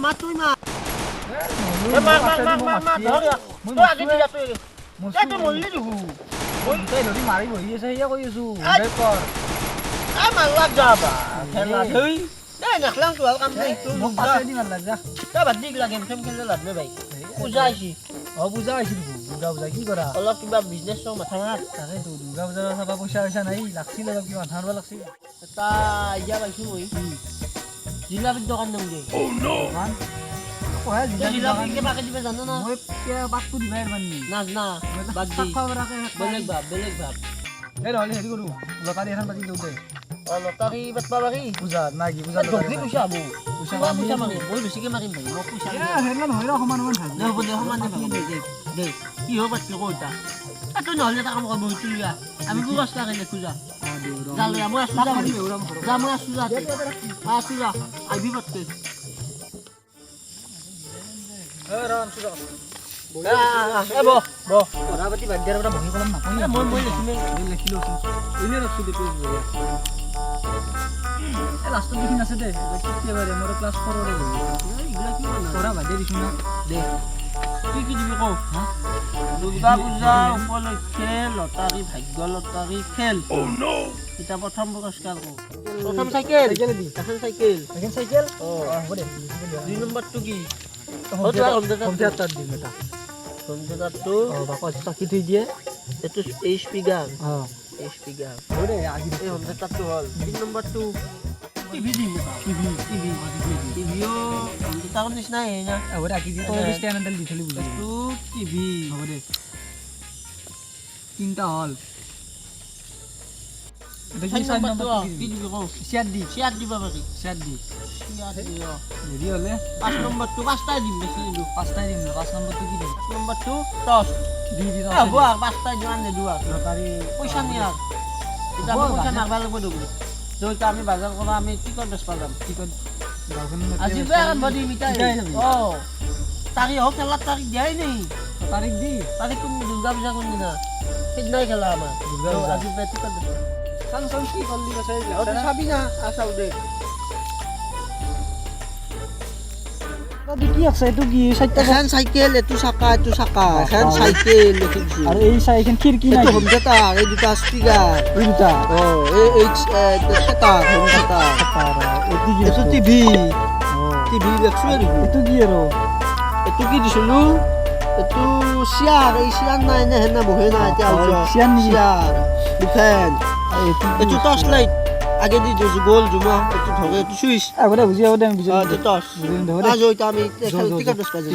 মাত তুই মাত তই আগে দি যা তই তই মৰলি দেখো তই ধৰি মাৰি বহি আছে সেয়া কৈ আছো মাৰলাক যাবা খেলা থৈ দে নেখলাং তো কাম নাই মোক পাছে দি মাৰলাক যা তই বাদ দি গিলা গেম চেম খেলিলে লাভ নাই ভাই পূজা আহিছি পূজা আহিছিল দুৰ্গা পূজা কি কৰা অলপ কিবা বিজনেছ মাথা মাৰ তাকেতো দুৰ্গা পূজাৰ চাবা পইচা পইচা নাই লাগছিল অলপ কিবা মাথা মাৰবা লাগছিল এটা ইয়া পাইছো মই জিলাপিৰ দোকান দিম দে দোকান কয় জিলাপি কেবাকে দিবা জানো না মই পাতটো দিবাই মানি নাজ না বাদ দি বেলেগ ভাব এই নহ'লে হেৰি কৰোঁ লটাৰী এখন পাতি দিওঁ দে লটাৰী বেচবা পাৰি পূজা নাই কি পূজা জলদি পইচা হ'ব পইচা মাৰিম মই বেছিকৈ মাৰিম ভাই মই পইচা হেৰিলা নহয় ৰ সমান সমান ভাল দে হ'ব দে সমান দে কি হ'ব পাতিলো কৈ এটা তই নহ'লে এটা কাম কৰ বহি তুলিয়া আমি পুৰস্কাৰ আহিলে খোজা যা মই আছোঁ যা মই আছোঁ যা আহিবি পাতকে কথা পাতি বাদ দিয়াৰ পৰা বহি পেলাম নাপায় মই লিখিলোঁ এনেই ৰাখছোঁ দে এই লাষ্টত দেখি আছে দে কেতিয়াবাৰে মোৰ ক্লাছ 4 এইবিলাক কি পঢ়া বাদে দিছোঁ না দে কি দিবি কওঁ দুৰ্গা পূজা উপলক্ষে লটাৰী ভাগ্য লটাৰী খেল এতিয়া প্ৰথম পুৰস্কাৰ কওঁ প্ৰথম চাইকেল এখন চাইকেল এখন চাইকেল অঁ হ'ব দে 2 নম্বৰটো কি হোম থিয়েটাৰ দিম এটা হোম থিয়েটাৰটো বাকচ চাকি থৈ দিয়ে এইটো স্পীকাৰ অঁ স্পীকাৰ হ'ব দে আজি এই হোম থিয়েটাৰটো হ'ল 3 নম্বৰটো টিভি দিম টিভিও হোম থিয়েটাৰৰ নিচিনাই না হ'ব দে আঁকি দিয়ে তই ষ্টেণ্ড এডাল দি থলি বুজি এইটো টিভি হ'ব দে তিনিটা হ'ল দেখি 4 নম্বৰটো কি দিবি কওঁ চেয়াৰ দিব পাৰি চেয়াৰ দি চেয়াৰ দি হেৰি হ'লে 5 নম্বৰটো 5টাই দিম বেছি নিদিওঁ 5টাই দিম 5 নম্বৰটো কি দিম 5 নম্বৰটো টচ দি হ'ব আৰু 5টাই যিমান নিদিওঁ আৰু লটাৰী পইচা নিয়া এতিয়া আমি পইচা নাগবা লাগিব দেখোন য'ত আমি বজাৰ কৰা আমি টিকট বেচবা যাম টিকট আজি আৰম্ভ দিম অঁ তাৰিখ হওক খেলাৰ তাৰিখ দিয়াই নেই তাৰিখ দি তাৰিখ কোন দুৰ্গা পূজা কোনদিনা সেইদিনাই খেলা আমাৰ আজি টিকট চাং কি কৰলি চাবি না চাওঁ দে কি আছে এইটো কি এখন চাইকেল এইটো চাকা এখন চাইকেল দেখিছোঁ আৰু এই চাইকেল খিৰিকী নাই এইটো হোম থিয়েটাৰ এই দুটা স্পীকাৰ এই দুটা অঁ এই থিয়েটাৰ হোম থিয়েটাৰ এইটো টিভি দেখছোঁ এইটো কি আৰু এইটো কি দিছিলোঁ এইটো চিয়াৰ এই চিয়াৰ নাই নে সেনে বহে নাই এতিয়া চিয়াৰ দুফেন এইটো টৰ্চ লাইট আগে দি গ'ল জুমা এইটো ধৰে এইটো চুইচ আগতে বুজি পাব দে বুজি এইটো টৰ্চ আজ এতিয়া আমি টিকট বেচবা যাম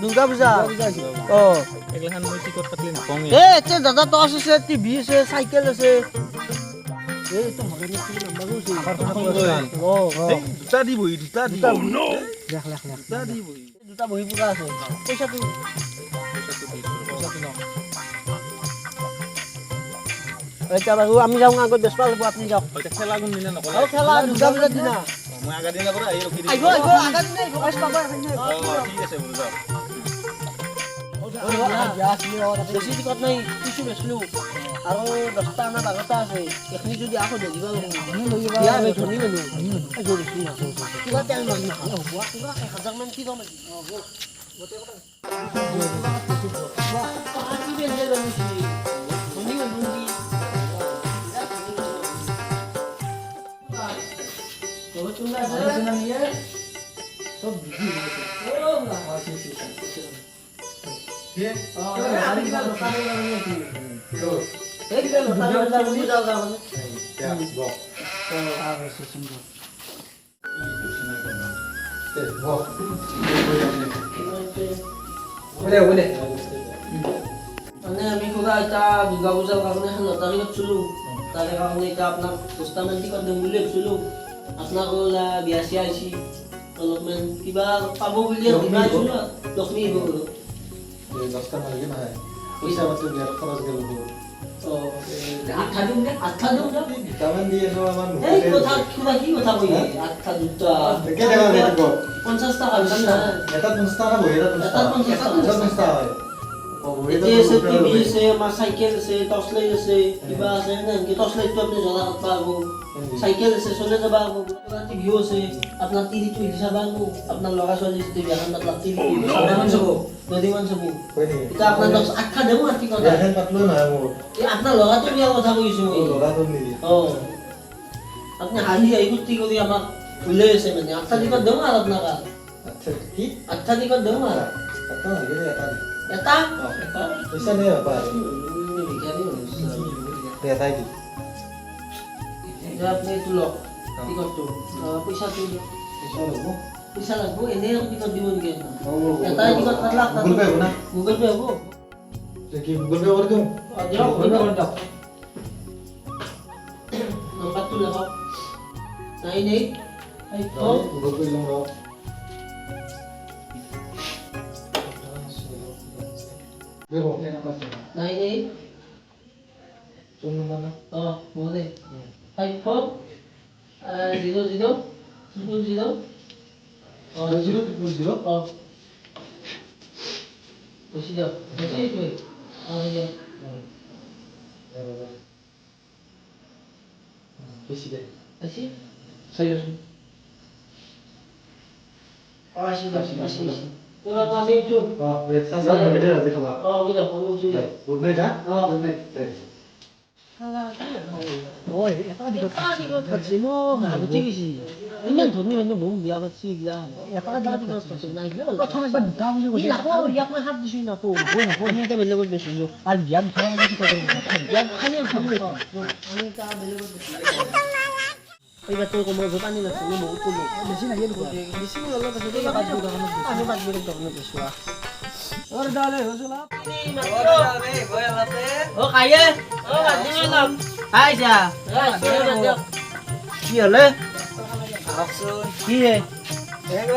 দুৰ্গা পূজা অঁ এতিয়া দাদা টৰ্চ আছে টিভি আছে চাইকেল আছে দুটা বহি পুৰা আছে পইচাটো এতিয়া বাৰু আমি যাওঁ আগত বেচবা লাগিব আপুনি যাওক খেলা কোনদিনা নকলে খেলা দুৰ্গা পূজাৰ দিনা মই আগৰ দিনা পৰা আহি ৰখি আহিব আগৰ দিনা ঠিক আছে বোলো যাওক বেছি টিকট নাই কিছু বেচলোঁ আৰু 10টা না 12টা আছে এইখিনি যদি আকৌ দেখিব আমি ধনী মানুহ কিবা তেল মাৰি নাখাওঁ 1000মান কি কম মানে আমি খোলা এটা দুৰ্গা পূজাৰ কাৰণে এখন লটাৰী পাতিছিলোঁ তাৰে কাৰণে এতিয়া আপোনাক 10টামান টিকট দিম বুলি ভাবিছিলোঁ আপোনাক বিয়া চিয়া আহিছে অলপমান কিবা পাব বুলি লক্ষ্মী আহিব বোলো 10টা নালাগে নহয় পইচা পাতি বিয়াৰ খৰচ গেল আঠা দিম দে দুটামান দি আছো আমাৰ এই মুখতে কথা কিবা কি কথা কৈ আঠা দুটা কেইটকা লাগিব 50 টকা বেছি নাই এটা 50 টকা বহি এটা 50 টকা এটা 50 টকা হয় এতিয়া আছে টিভি আছে আমাৰ চাইকেল আছে টৰ্চ লাইট আছে কিবা আছে এনেকে টৰ্চ লাইটটো আপুনি জ্বলা পাব চাইকেল আছে চলে যাব আপোনাৰ টিভিও আছে আপোনাৰ টিভিটো হিচাপ পাব আপোনাৰ ল'ৰা ছোৱালী টিভি এখন তাত টিভি চাব নদীমান চাব হয় নেকি এতিয়া আপোনাৰ 10 আঠা দেব আঠি কথা এখন পাতলো নহয় মোৰ এই আপোনাৰ ল'ৰাটো বিয়া কথা কৈছো মই লগাটো নিদি আপুনি হাঁহি হাঁহি কুটি কৰি আমাক ভুলে আছে মানে আঠা দিনত দেব আৰু আপোনাক আচ্ছা কি আঠা দিনত দেব আৰু এটা লাগে এটা এটা পইচা নাই বাবা এটাই দি এতিয়া আপুনি এইটো লওক টিকটটো পইচাটো দিয়ক পইচা লাগব এনেই টিকট দিব নেকি এটাই টিকট 7 লাখ গুগল পে হ'ব না গুগল পে হ'ব কি গুগল পে কৰি দিওঁ দিয়ক গুগল পে কৰি দিয়ক নম্বৰটো লিখক 98 গুগল পে দিওঁ ৰ 98 কোন নম্বৰ না মোদে 54 00 00 0000 বেছি দিয়ক বেছি এইটোৱে দিয়ক বেছি দে বেছি চাই আছো আসি তোৰা তো আমি একটু ৱেবছাইট চাই মেলে ৰাজি খাবা বুঝা বুঝি গুড নাইট হা গুড নাইট ওই এটা দিকে খাচ্ছি মো ভাবছি কি ইমান ধনী মানুহ বহু বিয়া পাচ্ছি গিয়া এটা দিকে খাচ্ছি নাই প্রথম একবার দাম দিয়ে কইছি লাগো ইয়াক মই হাত দিছি না তো বই না বই এটা বেলে বই বেশি আর বিয়া খাওয়া কি করে বিয়া খালি খাবো আমি তা বেলে বই বেশি এইবার তো কোমর পানি লাগছে নি বহুত কম বেশি না গেল বেশি হলো তো সেটা বাদ দিও তখন আমি বাদ দিও তখন বেশি और डाले हौसला ओ खाइए ओ आदमी ना खाइ जा কি হলে কি হে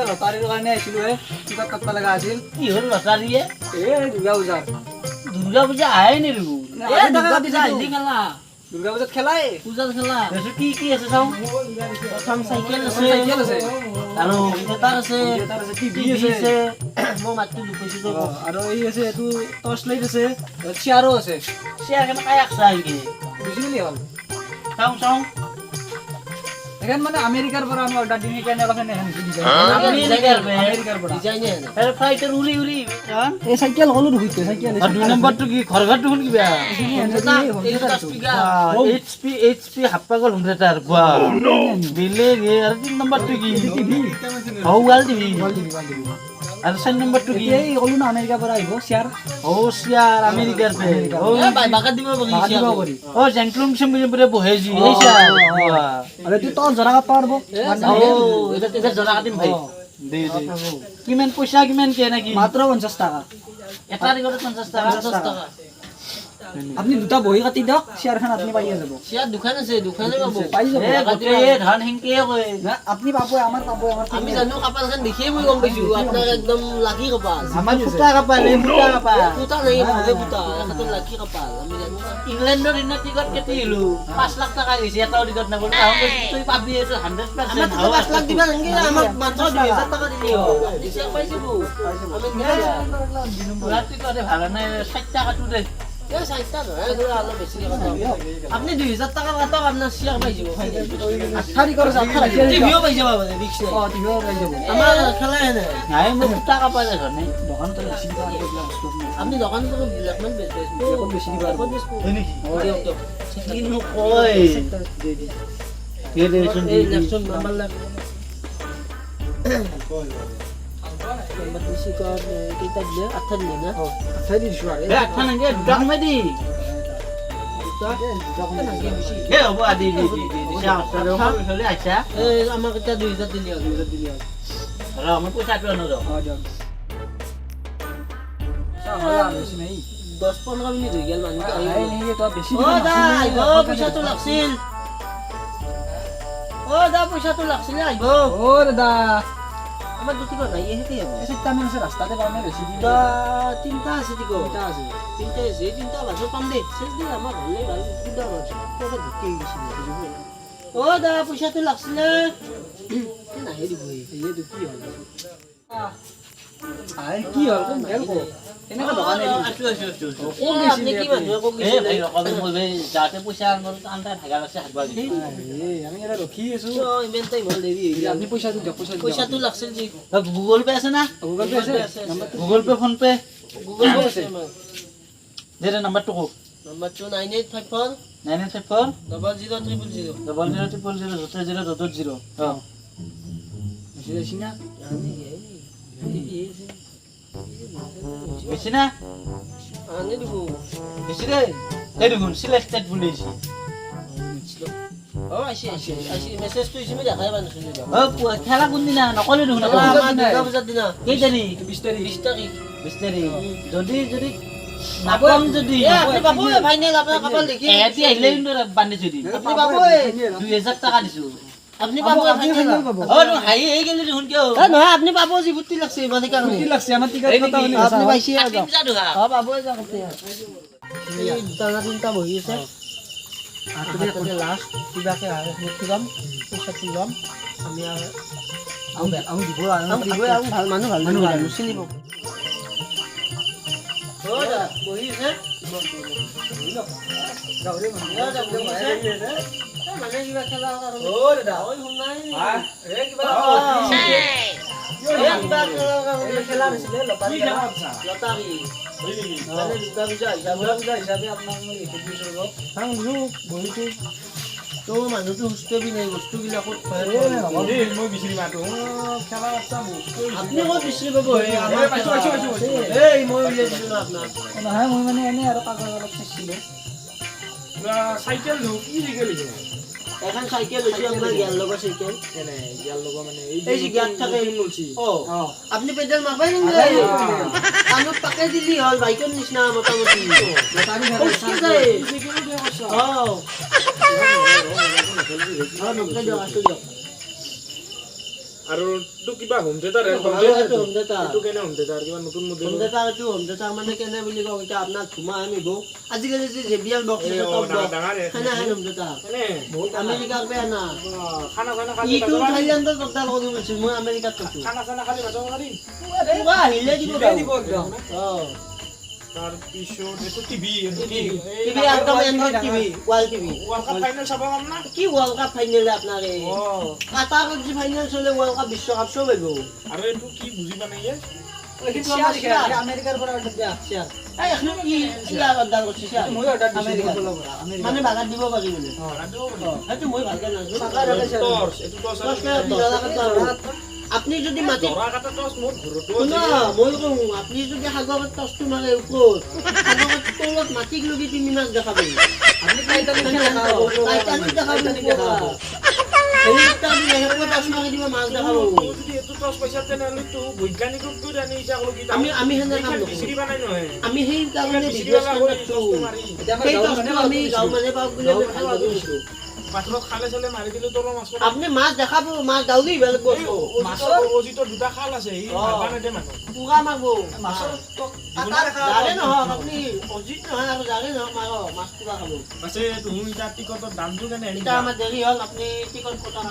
লটাৰীৰ কাৰণে আহিছিলো কিবা কাটব লগা আছিল কি হল লটাৰীয়ে দুৰ্গা পূজাৰ দুৰ্গা পূজা আহে নি ৰু দুৰ্গা পূজা আহিলি খেলা দুৰ্গা পূজাত খেলাই পূজাৰ খেলা কি আছে চাও প্ৰথম চাইকেল আছে আৰু গিটাৰ আছে টিভি টিভি আছে আছে মই মাতটো লুকাইছো তো আৰু এই আছে এইটো টৰ্চ লাইট আছে চেয়াৰো আছে চেয়াৰ কেনে কাই আকছা আহি বুজি গলি হ'ল চাও এখন মানে আমেৰিকাৰ পৰা আমি অৰ্ডাৰ দিম সেইকাৰণে অলপ এনে আমেৰিকাৰ পৰা ডিজাইন আহে ফ্লাইটৰ উৰি এই চাইকেল হলো দুইতে চাইকেল আৰু দুই নম্বৰটো কি ঘৰঘৰটো হ'ল কিবা এইচপি হাপ্পাগল হোম থিয়েটাৰ বা বেলেগ আৰু 3 নম্বৰটো কি টিভি ৱাল টিভি আৰু 4 নম্বৰটো কি এই হলো না আমেৰিকাৰ পৰা আহিব চেয়াৰ চেয়াৰ আমেৰিকাৰ পে বাগাত দিব পাৰি জেংক্লুম চিম্বুৰে বহে জি এই চেয়াৰ আৰু তুই তোৰ জৰা কাট পাৰব এটা জৰা কাটিম ভাই দে কিমান পইচা কিমান কে নাকি মাত্ৰ 50 টকা এটা টিকট 50 টকা আপনি দুটা বহি কাটি দিয়ক চেয়াৰখন আপনি পাইয়ে যাব চেয়াৰ দোকানে পাব পাই যাব ধান হেংকে কয় আপনি পাব আমাৰ আমি জানো কাপালখন দেখিয়ে মই গম পাইছো আপোনাৰ একদম লাকি কপাল আমাৰ ফুটা কাপাল এই ফুটা কাপাল ফুটা নাই ভালে ফুটা একদম লাকি কপাল আমি জানো ইংলেণ্ডৰ দিনা টিকট কেটি হিলো 5 লাখ টাকা গৈছে এটাও টিকট নাপালো তুই পাবি 100% 5 লাখ দিবা নেকি আমাক মাত্ৰ 2000 টাকা দিলি দিছে পাইছো আমি ৰাতি কৰে ভাড়া নাই 60 টাকাটো দে আপনি 2000 টাকা কাটক আপনার শেয়ার পাই যাব আঠারি করে আঠারা টিভিও পাই যাব রিক্সে টিভিও পাই যাব আমার খেলা এনে নাই মই টাকা পাই যাব না দোকান তো বেশি দিবা আপনি দোকান তো ব্ল্যাকমেল বেশি দিবা হয় নাকি কি নো কই এই দেখুন এই ইলেকশন নাম্বার লাগ নম্বর বেশি কর কিতা দিয়ে 8 দিন না আঠারি দিছো আরে 8 নাকি দুটা কমাই দি এ হবো আদি দি চলে আচ্ছা এই আমাক এটা 2000 দিলি আর আমার পয়সা পেলো না যাও বেশি নাই 10-15 মিনিট হয়ে গেল মানুষ এই নিয়ে তো বেশি ও দা আইবো পয়সা তো লাগছিল ও দা পয়সা তো লাগছিল আইবো ও দাদা আমাৰ দুটিকত নাই এহেতে হ'ব এই চাৰিটা মান আছে ৰাস্তাতে পাওঁ নে বেছি দিন দুটা তিনিটা আছে টিকট তিনিটা আছে তিনিটা আছে এই তিনিটা বাজত পাম দেই চেচ দেই আমাৰ ভালেই ভাল দুটা বাজত পইচা ঢুকি গৈছিল অ দা পইচাটো লাগছিলে নাহে দিব এইটো কি হ'ল আই কি হ'ল কোন বেল কো এনেকা দোকান এৰি আছো আপনি কি মানুহে কক গৈছিলে এই আমি এটা ৰখি আছো ইমান টাইম হ'ল দেৰি হৈ গ'ল আপুনি পইচাটো দিয়ক পইচাটো লাগছিল যি গুগল পে আছে না গুগল পে আছে Google pay phone pay Google pay আছে দে নাম্বাৰটো কওক নম্বৰটো 9854 994 00000 00000 বেছি না বেছি না আনে দিব বেছি দে এই দেখোন সিলেক্টেড বুলিছি অ আছি মেছেজটো ইসিমে দেখাই পান শুনি দাও খেলা কোনদিনা নকলে দেখোন আমাৰ দুৰ্গা পূজাৰ দিনা কেইটানি 20 তাৰিখ 20 তাৰিখ 20 তাৰিখ যদি নাপাম যদি আপনি বাবু ফাইনেল আপোনাৰ কপাল দেখি এহেতি আহিলে কিন্তু বান্ধি যদি আপনি বাবু 2000 টাকা দিছো আপনি বাবু ফাইনেল অ হাই এই গেলি দেখোন কিয় এ নহয় আপনি বাবু যি বুটি লাগছে মানে কাৰণে কি লাগছে আমাৰ টিকট কটা হলি আপনি পাইছে কাটিম যা দুহা অ বাবু যাক আপনি এই দানা তিনটা বহি আছে আপুনি আপুনি লাষ্ট কিবাকে মুঠি ল'ম পইচাটো ল'ম আমি আমি দিব আৰু ভাল মানুহ চিনি পাব বহি আছে মানে কিবা খেলা ও দাদা ঐ শুনাই এই কিবা খেলা হৈছিলে লটাৰী লটাৰী মানে দুৰ্গা পূজা হিচাপে আপোনাক মই এইটো দিছো বহিটো তো মানুহটো সুস্থ বি নাই বস্তুবিলাকত মই বিচৰি মাতো খেলা বাচ্চা বস্তু আপুনি ক'ত বিচাৰি পাব এই মই উলিয়াই দিছোঁ না আপোনাক নহয় মই মানে এনে আৰু কাগজ অলপ চাইছিলো চাইকেল কি চাইকেল এখন চাইকেল হৈছে আপোনাৰ জ্ঞান লগা চাইকেল এই যে জ্ঞান থাকে আপনি পেডেল মাৰবাই নালাগে কাণত পাকে দিলি হ'ল বাইকৰ নিচিনা মোটামুটি আৰু তো কিবা হোম থিয়েটাৰ মানে কেনে বুলি কওঁ এতিয়া আপোনাক ধুমা আনিব আজিকালি যে জেবিএল বক্স আমেৰিকাৰ পৰা আনা ইটো থাইলেণ্ডত বদল কৰি গৈছিল মই আমেৰিকাত কৈছো পুৰা আহিলে দিব তাৰপিছত এইটো টিভি টিভি একদম Android TV wall TV final চাব কাম না কি ৱৰ্ল্ড কাপ ফাইনেল আপোনাৰ কাটাৰত যে ফাইনেল চলে ৱৰ্ল্ড কাপ বিশ্বকাপ চব আহিব আৰু এইটো কি বুজি পোৱা নাই আমেৰিকাৰ পৰা অৰ্ডাৰ দিয়া এই এখন কি অৰ্ডাৰ কৰিছে মই অৰ্ডাৰ দিছো মানে বাগাত দিব পাৰি বোলে সেইটো মই ভালকে নাজানো আপনি যদি মাটি মই কওঁ আপনি যদি সাগৰত টচটো মাৰে ওপৰত সাগৰত তলত মাটিক লগি তিনি মাছ দেখাব টাইটানিক দেখাব হেলিকপ্টাৰ দি টচ মাৰি দিব মাছ দেখাব আমি সেনে কাম আমি সেই কাৰণে ভিডিঅ' ষ্টেণ্ডাৰ্ডটো সেই টচটো আমি গাঁও মানুহে পাওক বুলি আমি ভাল ভাবি দিছোঁ আপনি মাছ দেখাব মাছ দাউলি বেলেগ বস্তু দুটা খাল আছে পুকা মাৰিব জানে নহওক আপনি অজিত নহয় আৰু জানে নহওক মাৰ মাছ পুকা খাব টিকটৰ দামটো কেনে এতিয়া আমাৰ দেৰি হ'ল আপুনি টিকট কটা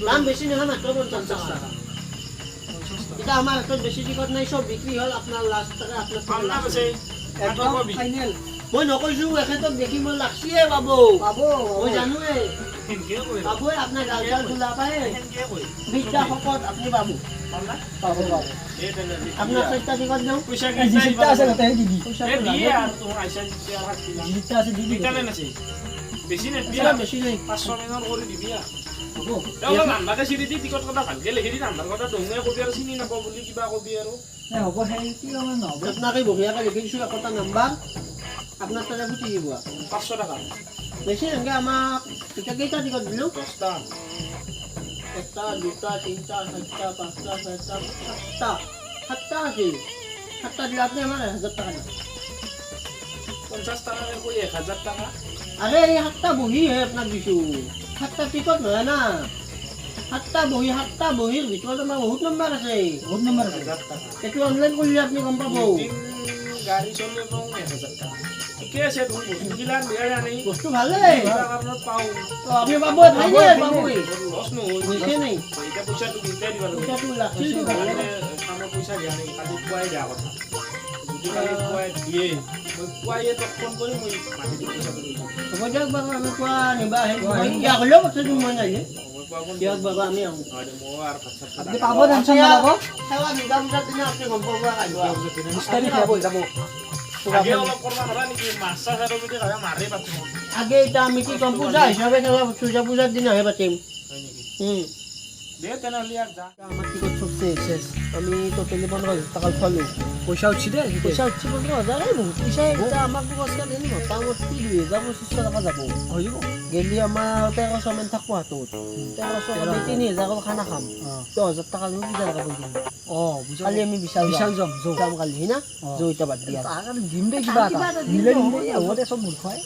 দাম বেছি নহয় মাত্ৰ 50 টকা এতিয়া আমাৰ হাতত বেছি টিকট নাই চব বিক্ৰী হ'ল আপোনাৰ লাষ্ট টকা আপোনাৰ ফাইনেল মই নকৈছো এখেতক দেখি মই লাগছিয়ে বাবু মই জানোৱে বাবু আপোনাৰ গালগাল খোলা পায় বিদ্যা শপত আপুনি বাবু আপোনাৰ 6টা টিকট দিওঁ জিতা আছে গতে দিবি জিতা আছে দিবি বেছি নাই বেছি নাই 500 মিনিট কৰি দিবি নাম্বাৰতে চিৰি দি টিকট কটা ভালকে লিখি দি নাম্বাৰ কটা দৌঙে কবি আৰু চিনি নাপাব বুলি কিবা কবি আৰু হ'ব সেই কি নহ'ব আপোনাকে বঢ়িয়াকে লিখি দিছোঁ একোটা নাম্বাৰ আপোনাৰ তাতে গুচি দিব 500 টকা বেছি এনেকে আমাক এতিয়া কেইটা টিকট দিলোঁ 10টা 1টা 2টা 3টা 4টা 5টা 6টা 7টা আছিল 7টা দিলে আপুনি আমাৰ 1000 টকা দিলে 50 টাকা কৈ 1000 টাকা আরে এই 7টা বহিহে আপোনাক দিছোঁ 7টা টিকট নহয় না সাতটা বহীৰ ভিতৰত আমাৰ বহুত নম্বৰ আছে। বহুত নম্বৰ আছে। 1000 টাকা এইটো অনলাইন কৰিলে আপুনি গম পাব। দিন গাড়ী চলিব 1000 টাকা ঠিকে আছে তুমি বস্তুবিলাক বেয়া জানি বস্তু ভালেই কাৰণত পাওঁ আপুনি পাব ভাইনে পাবই লছ নহয় নিছে নাই এতিয়া পইচাটো দিতে দিব লাগিব পইচাটো লাগছিলতো ভালে কামৰ পইচা দিয়া নাই কালি পুৱাই দিয়া কথা যদি কালি পুৱাই দিয়ে মই পুৱাই তোক ফোন কৰি মই মাতি দিম পইচাটো দি দিম হ'ব দিয়ক বাৰু আমি কোৱা নিবা আহে ইয়া হ'লেও কথাটো মই নাহে মই পুৱা ফোন দিয়ক বাৰু আমি আহোঁ হয় মই আৰু ভাত চাত আপুনি পাব টেনশ্যন নল'ব। সেৱা দুটা বজাত দিনা আপুনি গম পাব আহিব 20 তাৰিখ যাব। আগে অলপ কৰবা নৰা নেকি মাছ চাছ আৰু যদি কাকা মাৰে পাতিম আগে এতিয়া আমি কি কম পূজা হিচাপে খেলা পূজা পূজাৰ দিনাহে পাতিম হয় নেকি দে তেনেহ'লে আৰু যা আমাৰ টিকট চব শেষ আমি টোটেলি 15,000 টাকা উঠালোঁ পইচা উঠছি দে পইচা উঠছি 15,000 এই বহুত পইচা এতিয়া আমাক খৰচা দিলে মোটামুটি 2,025 টকা যাব হৈ যাব। গেলি আমাৰ 1300 মান থাকব হাতত 1300 আমি 3,000 খানা খাম 10,000 টাকা লৈ পূজা লগাব দিম বুজা কালি আমি বিশাল যাম যাম কালি না জয়িতা বাদ দিয়া দিম দে কিবা এটা মিলে দিম দে হ'ব দে চব মূৰ্খাই